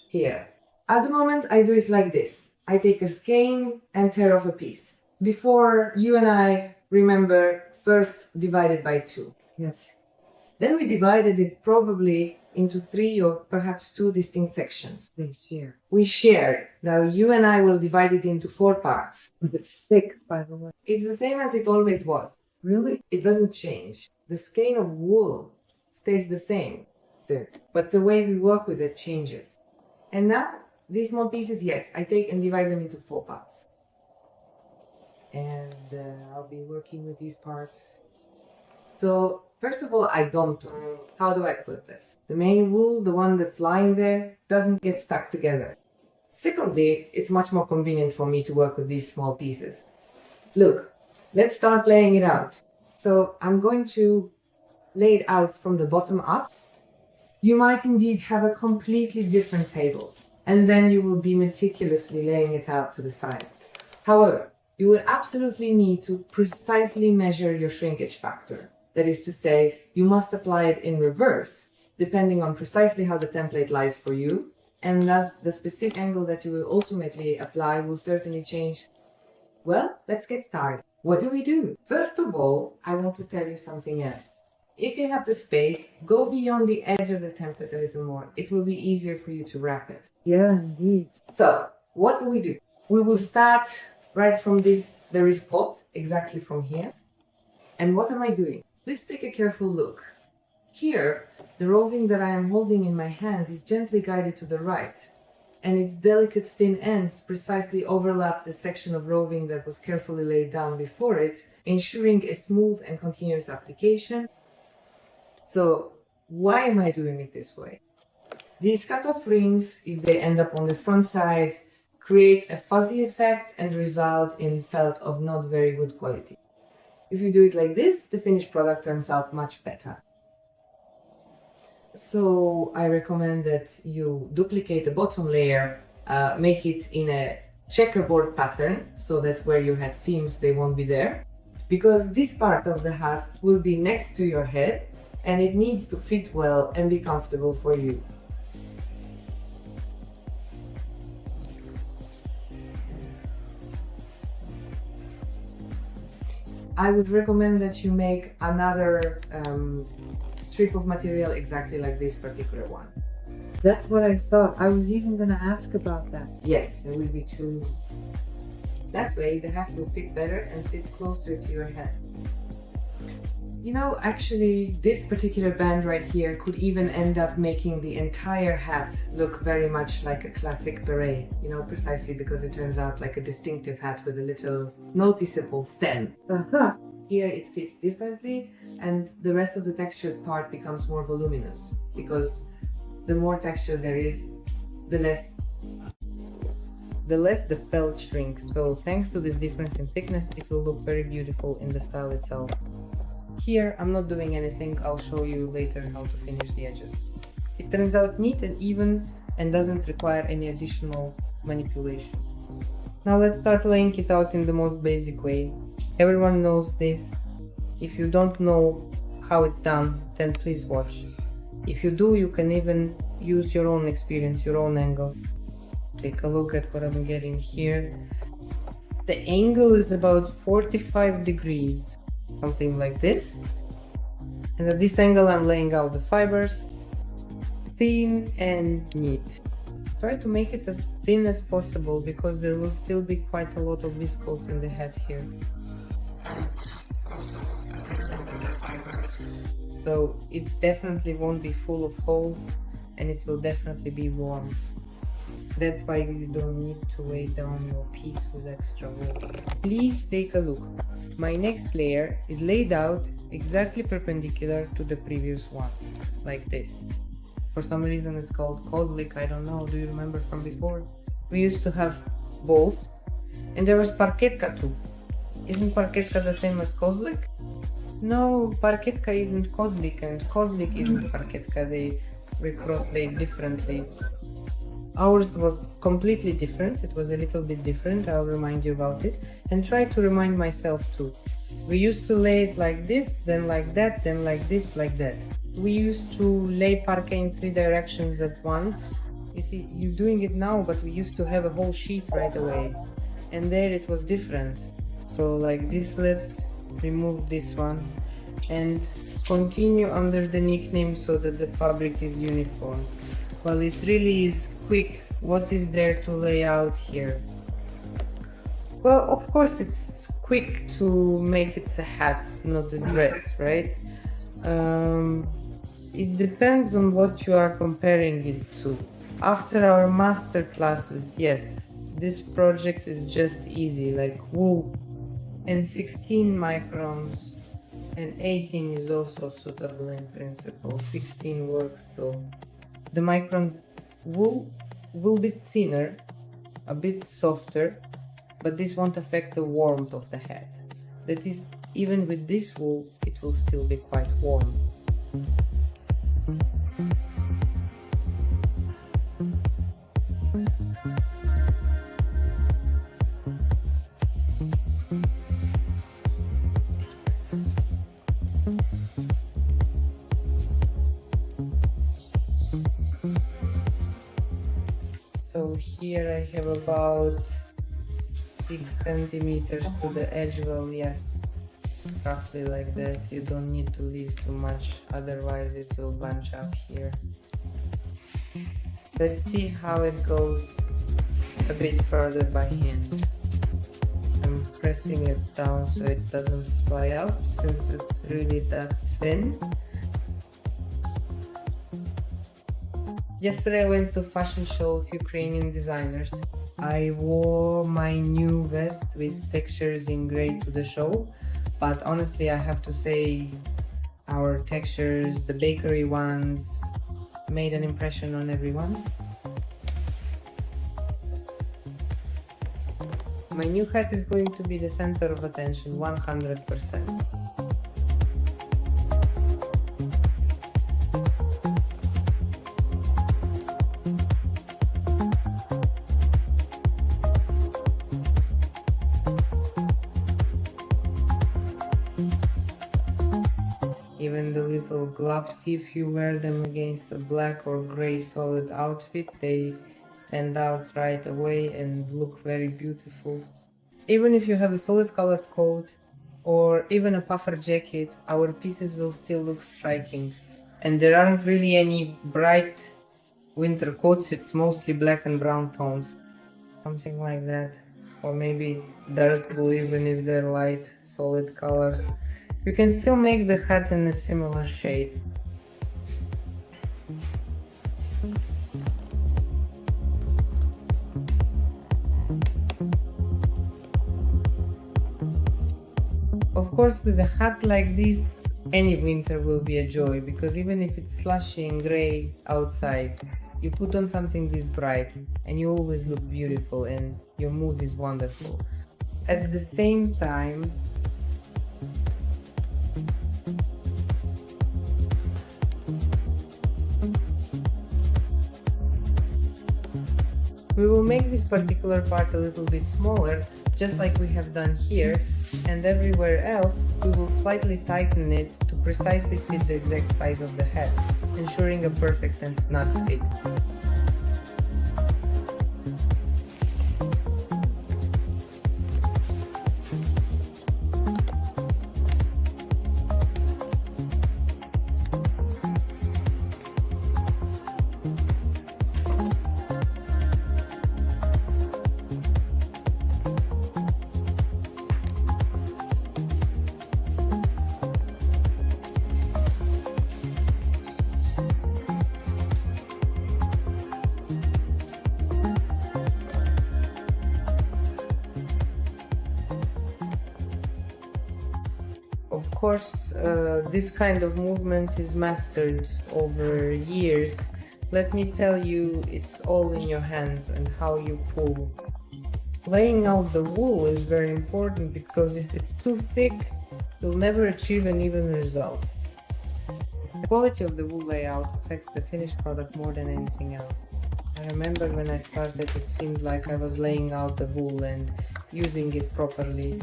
here. At the moment, I do it like this. I take a skein and tear off a piece. Before, you and I remember first divided by 2. Yes. Then we divided it probably into 3 or perhaps 2 distinct sections. We shared. Now you and I will divide it into 4 parts. It's thick, by the way. It's the same as it always was. Really? It doesn't change. The skein of wool stays the same, but the way we work with it changes. And now, these small pieces, yes, I take and divide them into 4 parts. And I'll be working with these parts. So, first of all, I don't know. How do I put this? The main wool, the one that's lying there, doesn't get stuck together. Secondly, it's much more convenient for me to work with these small pieces. Look, let's start laying it out. So, I'm going to lay it out from the bottom up. You might indeed have a completely different table, and then you will be meticulously laying it out to the sides. However, you will absolutely need to precisely measure your shrinkage factor. That is to say, you must apply it in reverse, depending on precisely how the template lies for you, and thus the specific angle that you will ultimately apply will certainly change. Well, let's get started. What do? First of all, I want to tell you something else. If you have the space, go beyond the edge of the template a little more. It will be easier for you to wrap it. Yeah, indeed. So, what do? We will start right from this very spot, exactly from here. And what am I doing? Please take a careful look. Here, the roving that I am holding in my hand is gently guided to the right, and its delicate thin ends precisely overlap the section of roving that was carefully laid down before it, ensuring a smooth and continuous application. So, why am I doing it this way? These cut-off rings, if they end up on the front side, create a fuzzy effect and result in felt of not very good quality. If you do it like this, the finished product turns out much better. So I recommend that you duplicate the bottom layer, make it in a checkerboard pattern so that where you had seams, they won't be there. Because this part of the hat will be next to your head and it needs to fit well and be comfortable for you. I would recommend that you make another strip of material exactly like this particular one. That's what I thought. I was even going to ask about that. Yes, there will be 2. That way the hat will fit better and sit closer to your head. You know, actually, this particular band right here could even end up making the entire hat look very much like a classic beret, you know, precisely because it turns out like a distinctive hat with a little noticeable stem. Here it fits differently, and the rest of the textured part becomes more voluminous, because the more texture there is, the less the felt shrinks. So thanks to this difference in thickness, it will look very beautiful in the style itself. Here, I'm not doing anything. I'll show you later how to finish the edges. It turns out neat and even and doesn't require any additional manipulation. Now let's start laying it out in the most basic way. Everyone knows this. If you don't know how it's done, then please watch. If you do, you can even use your own experience, your own angle. Take a look at what I'm getting here. The angle is about 45 degrees. Something like this, and at this angle I'm laying out the fibers, thin and neat. Try to make it as thin as possible because there will still be quite a lot of viscose in the head here. So it definitely won't be full of holes and it will definitely be warm. That's why you don't need to weigh down your piece with extra wool. Please take a look. My next layer is laid out exactly perpendicular to the previous one, like this. For some reason it's called kozlik, I don't know, do you remember from before? We used to have both, and there was parketka too. Isn't parketka the same as kozlik? No, parketka isn't kozlik and kozlik isn't parketka, they cross-laid differently. Ours was completely different, it was a little bit different, I'll remind you about it, and try to remind myself too. We used to lay it like this, then like that, then like this, like that. We used to lay parquet in 3 directions at once, You see, you're doing it now, but we used to have a whole sheet right away. And there it was different. So like this, let's remove this one and continue under the nickname so that the fabric is uniform. Well, it really is quick. What is there to lay out here? Well, of course it's quick to make it a hat, not a dress, right? It depends on what you are comparing it to. After our master classes, yes, this project is just easy, like wool, and 16 microns and 18 is also suitable in principle. 16 works though. The micron wool will be thinner, a bit softer, but this won't affect the warmth of the hat. That is, even with this wool, it will still be quite warm. So here I have about 6 centimeters to the edge. Well, yes, roughly like that. You don't need to leave too much, otherwise it will bunch up here. Let's see how it goes a bit further by hand. I'm pressing it down so it doesn't fly out, since it's really that thin. Yesterday I went to fashion show of Ukrainian designers. I wore my new vest with textures in grey to the show, but honestly I have to say our textures, the bakery ones, made an impression on everyone. My new hat is going to be the center of attention 100%. Even the little gloves, if you wear them against a black or gray solid outfit, they stand out right away and look very beautiful. Even if you have a solid colored coat or even a puffer jacket, our pieces will still look striking. And there aren't really any bright winter coats, it's mostly black and brown tones. Something like that. Or maybe dark blue, even if they're light, solid colors. You can still make the hat in a similar shade. Of course, with a hat like this, any winter will be a joy, because even if it's slushy and grey outside, you put on something this bright and you always look beautiful and your mood is wonderful. At the same time, we will make this particular part a little bit smaller, just like we have done here, and everywhere else we will slightly tighten it to precisely fit the exact size of the hat, ensuring a perfect and snug fit. Of course, this kind of movement is mastered over years. Let me tell you, it's all in your hands and how you pull. Laying out the wool is very important, because if it's too thick, you'll never achieve an even result. The quality of the wool layout affects the finished product more than anything else. I remember when I started, it seemed like I was laying out the wool and using it properly.